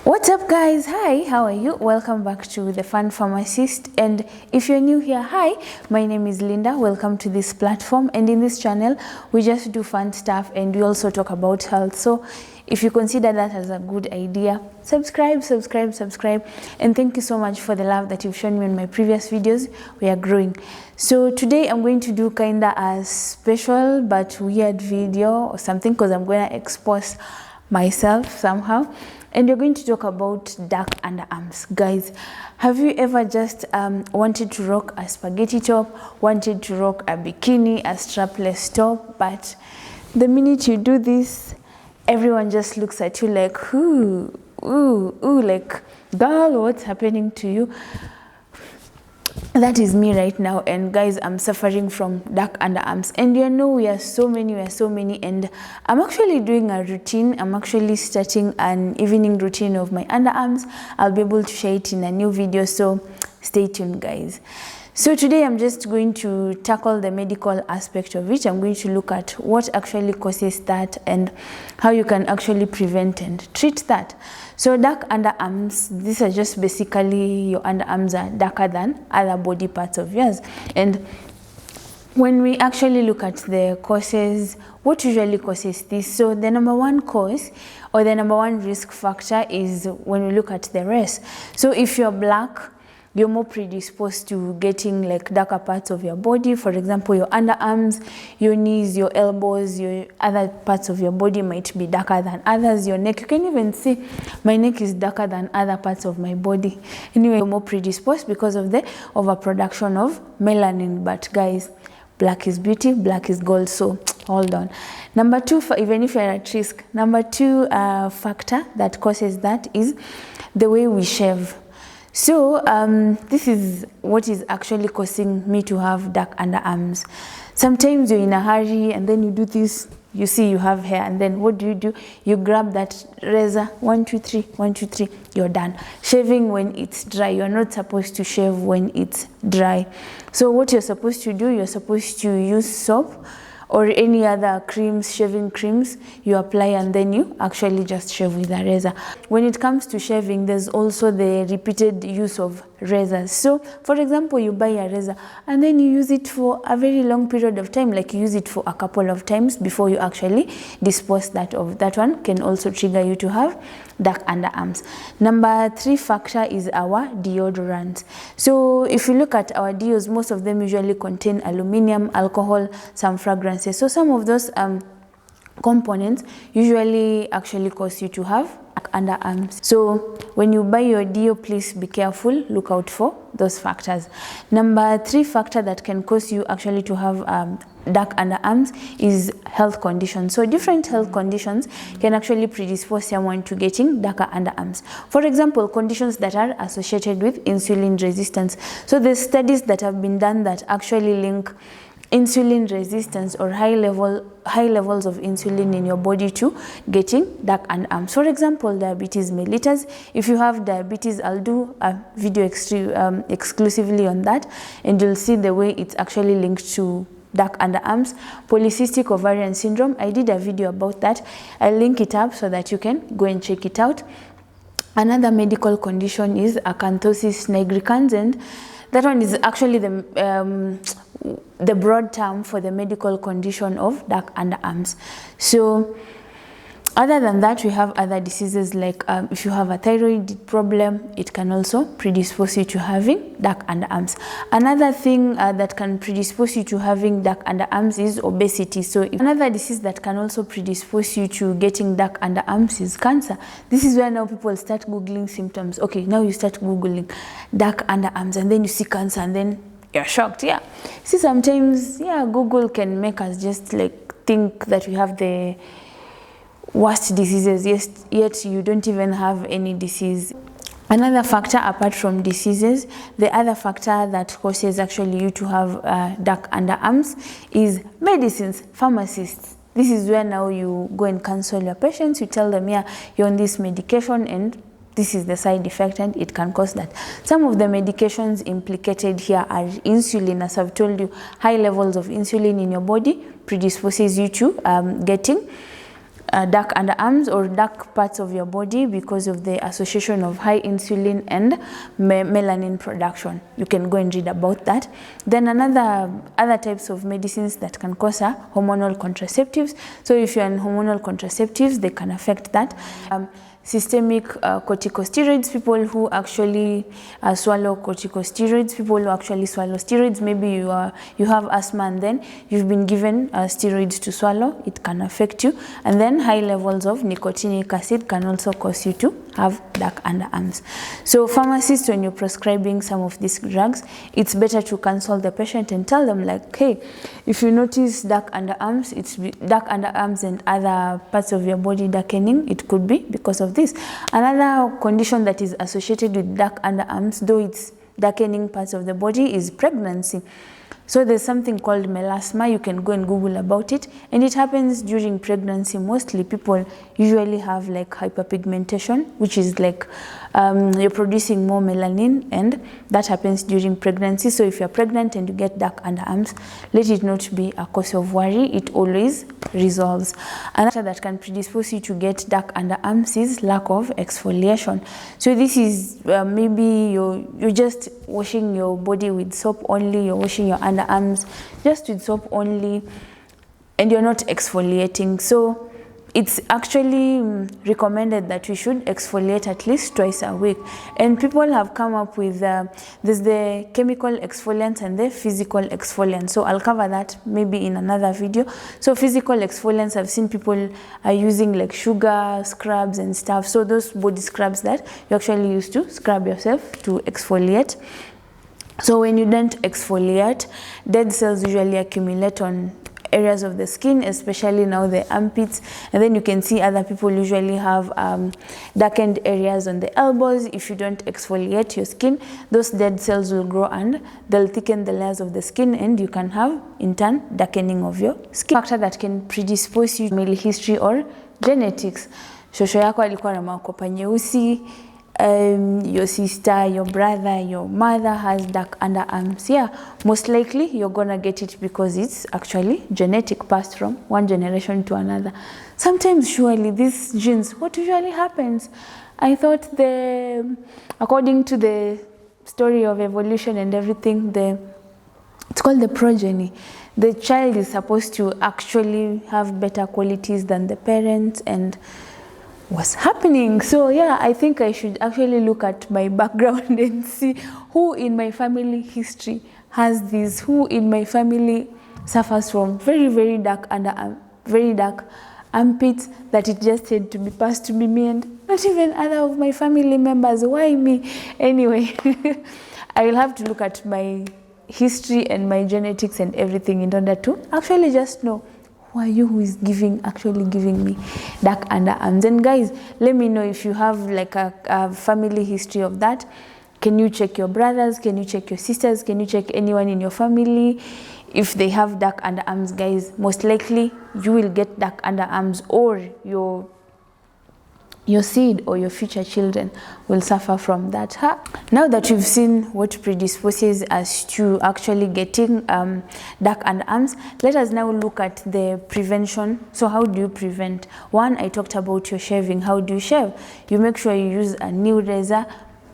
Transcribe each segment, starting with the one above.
What's up guys? Hi, how are you? Welcome back to The Fun Pharmacist, and if you're new here, hi, my name is Linda. Welcome to this platform, and in this channel we just do fun stuff and we also talk about health. So if you consider that as a good idea, subscribe, and thank you so much for the love that you've shown me in my previous videos. We are growing. So today I'm going to do kinda a special but weird video or something, because I'm going to expose myself somehow. And we're going to talk about dark underarms. Guys, have you ever just wanted to rock a spaghetti top, wanted to rock a bikini, a strapless top, but the minute you do this, everyone just looks at you like, ooh, like, girl, what's happening to you? That is me right now, and guys, I'm suffering from dark underarms. And you know, we are so many, and I'm actually doing a routine. I'm actually starting an evening routine of my underarms. I'll be able to share it in a new video, so stay tuned guys. So today I'm just going to tackle the medical aspect of it. I'm going to look at what actually causes that and how you can actually prevent and treat that. So dark underarms, these are just basically your underarms are darker than other body parts of yours. And when we actually look at the causes, what usually causes this? So the number one cause or the number one risk factor is when we look at the race. So if you're black, you're more predisposed to getting like darker parts of your body. For example, your underarms, your knees, your elbows, your other parts of your body might be darker than others. Your neck, you can even see my neck is darker than other parts of my body. Anyway, you're more predisposed because of the overproduction of melanin. But guys, black is beauty, black is gold, so hold on. Number two, even if you're at risk, number two factor that causes that is the way we shave. So this is what is actually causing me to have dark underarms. Sometimes you're in a hurry and then you do this, you see you have hair, and then what do? You grab that razor, 1, 2, 3, 1, 2, 3, you're done. Shaving when it's dry, you're not supposed to shave when it's dry. So what you're supposed to do, you're supposed to use soap or any other creams, shaving creams, you apply and then you actually just shave with a razor. When it comes to shaving, there's also the repeated use of razors. So for example, you buy a razor and then you use it for a very long period of time, like you use it for a couple of times before you actually dispose that of. That one can also trigger you to have dark underarms. Number three factor is our deodorant. So if you look at our deos, most of them usually contain aluminum, alcohol, some fragrances. So some of those components usually actually cause you to have underarms. So when you buy your deo, please be careful, look out for those factors. Number three factor that can cause you actually to have dark underarms is health conditions. So different health conditions can actually predispose someone to getting darker underarms. For example, conditions that are associated with insulin resistance. So there's studies that have been done that actually link insulin resistance or high levels of insulin in your body to getting dark underarms. For example, diabetes mellitus. If you have diabetes, I'll do a video exclusively on that, and you'll see the way it's actually linked to dark underarms. Polycystic ovarian syndrome, I did a video about that. I'll link it up so that you can go and check it out. Another medical condition is acanthosis nigricans, and that one is actually the broad term for the medical condition of dark underarms. So other than that, we have other diseases like if you have a thyroid problem, it can also predispose you to having dark underarms. Another thing that can predispose you to having dark underarms is obesity. So another disease that can also predispose you to getting dark underarms is cancer. This is where now people start Googling symptoms. Okay, now you start Googling dark underarms and then you see cancer and then you're shocked. Yeah, see, sometimes Google can make us just like think that we have the worst diseases, yet you don't even have any disease. Another factor apart from diseases, the other factor that causes actually you to have dark underarms is medicines, pharmacists. This is where now you go and consult your patients, you tell them, yeah, you're on this medication and this is the side effect and it can cause that. Some of the medications implicated here are insulin. As I've told you, high levels of insulin in your body predisposes you to getting dark underarms or dark parts of your body because of the association of high insulin and melanin production. You can go and read about that. Then other types of medicines that can cause are hormonal contraceptives. So if you're on hormonal contraceptives, they can affect that. Systemic corticosteroids, people who actually swallow corticosteroids, people who actually swallow steroids. Maybe you have asthma and then you've been given steroids to swallow. It can affect you. And then high levels of nicotinic acid can also cause you to have dark underarms. So pharmacists, when you're prescribing some of these drugs, it's better to consult the patient and tell them like, hey, if you notice dark underarms, it's dark underarms and other parts of your body darkening, it could be because of this. Another condition that is associated with dark underarms, though it's darkening parts of the body, is pregnancy. So there's something called melasma. You can go and Google about it, and it happens during pregnancy. Mostly people usually have like hyperpigmentation, which is like you're producing more melanin, and that happens during pregnancy. So if you're pregnant and you get dark underarms, let it not be a cause of worry. It always resolves. Another that can predispose you to get dark underarms is lack of exfoliation. So this is maybe you're just washing your body with soap only, you're washing your underarms just with soap only, and you're not exfoliating. So it's actually recommended that we should exfoliate at least twice a week. And people have come up with there's the chemical exfoliants and the physical exfoliants. So I'll cover that maybe in another video. So physical exfoliants, I've seen people are using like sugar scrubs and stuff. So those body scrubs that you actually use to scrub yourself to exfoliate. So when you don't exfoliate, dead cells usually accumulate on areas of the skin, especially now the armpits, and then you can see other people usually have darkened areas on the elbows. If you don't exfoliate your skin, those dead cells will grow and they'll thicken the layers of the skin, and you can have in turn darkening of your skin. Factor that can predispose you to family history or genetics. Shosho yako alikuwa na makopa nyeusi, your sister, your brother, your mother has dark underarms. Yeah, most likely you're gonna get it because it's actually genetic, passed from one generation to another. Sometimes surely these genes, what usually happens? I thought according to the story of evolution and everything, it's called the progeny. The child is supposed to actually have better qualities than the parents, and what's happening? So yeah, I think I should actually look at my background and see who in my family history has this, who in my family suffers from very, very dark very dark armpits, that it just had to be passed to me and not even other of my family members. Why me? Anyway, I will have to look at my history and my genetics and everything in order to actually just know who are you who is actually giving me dark underarms. And guys, let me know if you have like a family history of that. Can you check your brothers? Can you check your sisters? Can you check anyone in your family if they have dark underarms? Guys, most likely you will get dark underarms, or your seed or your future children will suffer from that. Now that you've seen what predisposes us to actually getting dark underarms, let us now look at the prevention. So how do you prevent? One, I talked about your shaving. How do you shave? You make sure you use a new razor.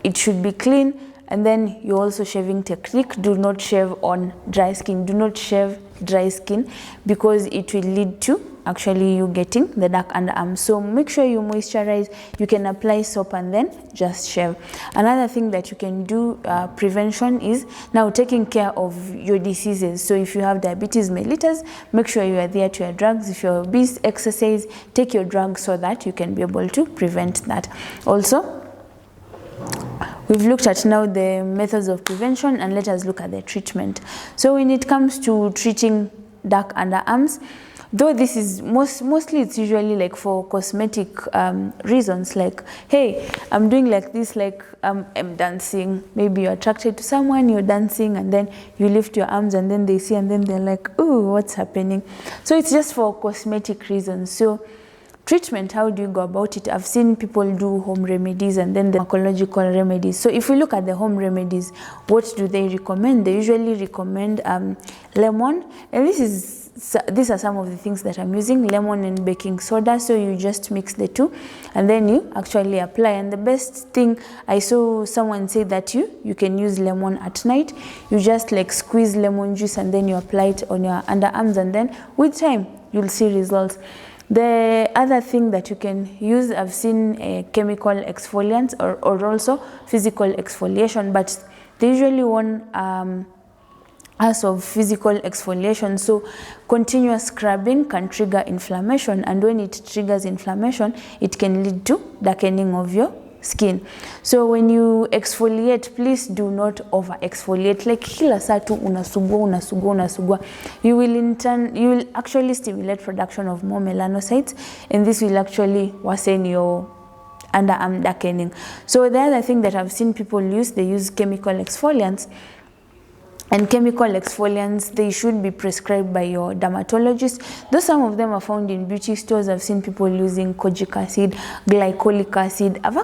It should be clean. And then you also shaving technique. Do not shave on dry skin. Do not shave dry skin because it will lead to actually you getting the dark underarms. So make sure you moisturize. You can apply soap and then just shave. Another thing that you can do prevention is now taking care of your diseases. So if you have diabetes mellitus, make sure you adhere to your drugs. If you're obese, exercise, take your drugs so that you can be able to prevent that. Also, we've looked at now the methods of prevention, and let us look at the treatment. So when it comes to treating dark underarms, though this is mostly it's usually like for cosmetic reasons, like, hey, I'm doing like this, like I'm dancing. Maybe you're attracted to someone, you're dancing, and then you lift your arms and then they see and then they're like, ooh, what's happening? So it's just for cosmetic reasons. So treatment, how do you go about it? I've seen people do home remedies and then the pharmacological remedies. So if we look at the home remedies, what do they recommend? They usually recommend lemon, and these are some of the things that I'm using: lemon and baking soda. So you just mix the two and then you actually apply. And the best thing, I saw someone say that you can use lemon at night. You just like squeeze lemon juice and then you apply it on your underarms, and then with time you'll see results. The other thing that you can use, I've seen chemical exfoliants or also physical exfoliation, but they usually want us of physical exfoliation. So continuous scrubbing can trigger inflammation, and when it triggers inflammation, it can lead to darkening of your skin. So when you exfoliate, please do not over exfoliate, like kila saa tu unasugua. You will actually stimulate production of more melanocytes, and this will actually worsen your underarm darkening. So the other thing that I've seen people use, they use chemical exfoliants. And chemical exfoliants, they should be prescribed by your dermatologist. Though some of them are found in beauty stores, I've seen people using kojic acid, glycolic acid. I'm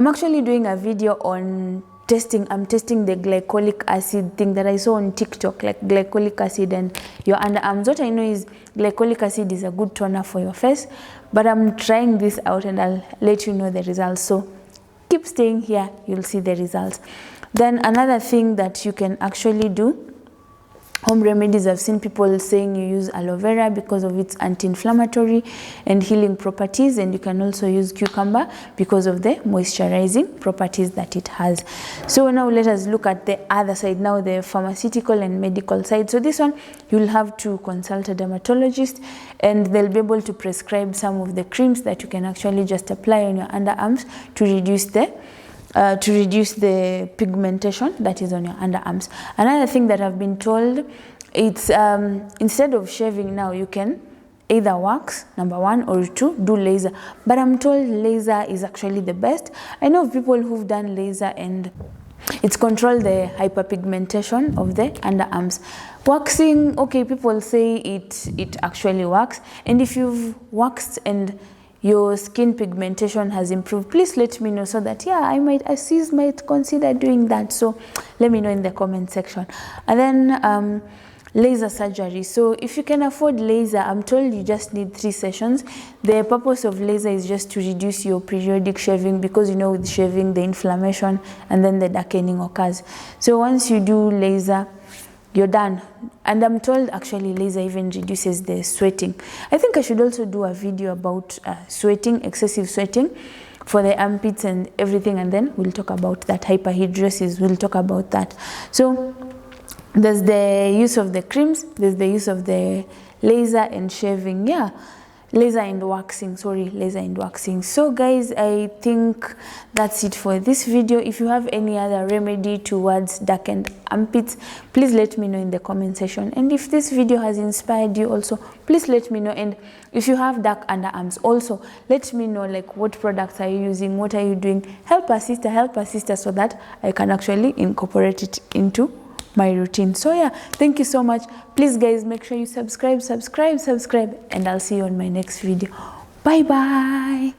actually doing a video on testing. I'm testing the glycolic acid thing that I saw on TikTok, like glycolic acid and your underarms. What I know is glycolic acid is a good toner for your face, but I'm trying this out and I'll let you know the results. So keep staying here, you'll see the results. Then another thing that you can actually do, home remedies, I've seen people saying you use aloe vera because of its anti-inflammatory and healing properties, and you can also use cucumber because of the moisturizing properties that it has. So now let us look at the other side now, the pharmaceutical and medical side. So this one, you'll have to consult a dermatologist, and they'll be able to prescribe some of the creams that you can actually just apply on your underarms to reduce the pigmentation that is on your underarms. Another thing that I've been told, it's instead of shaving now, you can either wax, number 1, or 2, do laser. But I'm told laser is actually the best. I know of people who've done laser and it's controlled the hyperpigmentation of the underarms. Waxing, okay, people say it actually works, and if you've waxed and your skin pigmentation has improved, please let me know, so that I might consider doing that. So let me know in the comment section. And then laser surgery. So if you can afford laser, I'm told you just need 3 sessions. The purpose of laser is just to reduce your periodic shaving, because with shaving, the inflammation and then the darkening occurs. So once you do laser, you're done. And I'm told actually laser even reduces the sweating. I think I should also do a video about sweating, excessive sweating for the armpits and everything, and then we'll talk about that. Hyperhidrosis, we'll talk about that. So there's the use of the creams, there's the use of the laser and shaving. Laser and waxing, laser and waxing. So guys, I think that's it for this video. If you have any other remedy towards darkened armpits, please let me know in the comment section. And if this video has inspired you also, please let me know. And if you have dark underarms also, let me know, like, what products are you using, what are you doing. Help a sister, so that I can actually incorporate it into my routine. So thank you so much. Please guys, make sure you subscribe, and I'll see you on my next video. Bye bye.